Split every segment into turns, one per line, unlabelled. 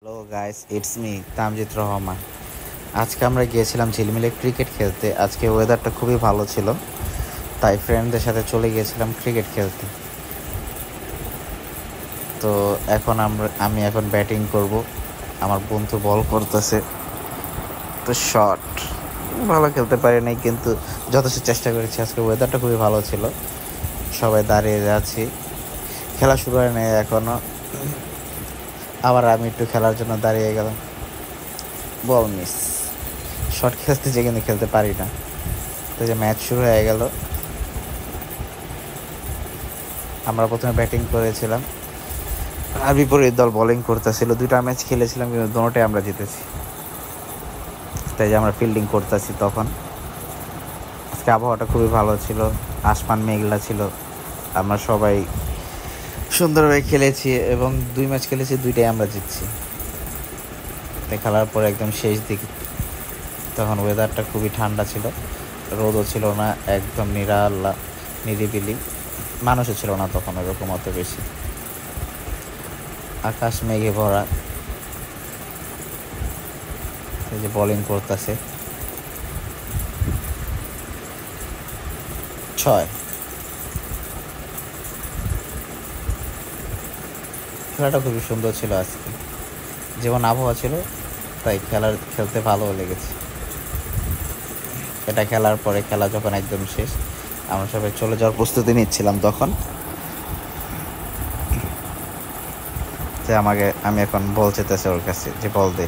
Hello guys, it's me Tamjid Rahman. আজকে আমরা গিয়েছিলাম ঝিলমিলে ক্রিকেট খেলতে। আজকে ওয়েদারটা খুবই ভালো ছিল, তাই ফ্রেন্ডদের সাথে চলে গিয়েছিলাম ক্রিকেট খেলতে। তো আমি এখন ব্যাটিং করব। আমার বন্ধু বল করতেছে, তো শট ভালো খেলতে পারি নাই, কিন্তু যথেষ্ট চেষ্টা করেছি। আজকে ওয়েদারটা খুবই ভালো ছিল, সবাই দাঁড়িয়ে যাচ্ছি, খেলা শুরু হয় নাই এখনো। আবার আমি একটু খেলার জন্য দাঁড়িয়ে গেলাম, বল মিস। শট খেলতে যে কিন্তু খেলতে পারি না। তো যে ম্যাচ শুরু হয়ে গেল, আমরা প্রথমে ব্যাটিং করেছিলাম আর বিপরীত দল বোলিং করতেছিল। দুইটা ম্যাচ খেলেছিলাম, কিন্তু দুটোটাই আমরা জিতেছি। তাই যে আমরা ফিল্ডিং করতেছি তখন। আজকে আবহাওয়াটা খুবই ভালো ছিল, আসমান মেঘলা ছিল। আমরা সবাই সুন্দরভাবে খেলেছি এবং দুই ম্যাচ খেলেছি, দুইটাই আমরা জিতছি। তাই খেলার পরে একদম শেষ দিকে তখন ওয়েদারটা খুবই ঠান্ডা ছিল, রোদও ছিল না, একদম নিরিবিলি। মানুষও ছিল না তখন ওরকম অত বেশি। আকাশ মেঘে ভরা। এই যে বোলিং করতেছে, 6। খেলাটা খুবই সুন্দর ছিল আজকে, যেমন আবহাওয়া ছিল তাই খেলতে ভালো লেগেছে। এটা খেলার পরে খেলা যখন একদম শেষ, আমরা সবাই চলে যাওয়ার প্রস্তুতি নিচ্ছিলাম তখন। যে আমি এখন বল চেতেছে ওর কাছে, যে বল দে।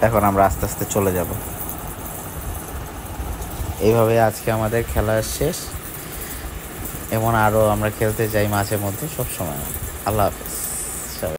এখন আমরা আস্তে আস্তে চলে যাব। এইভাবে আজকে আমাদের খেলা শেষ। এমন আরও আমরা খেলতে যাই মাঝে মধ্যে, সব সময়। আল্লাহ হাফেজ।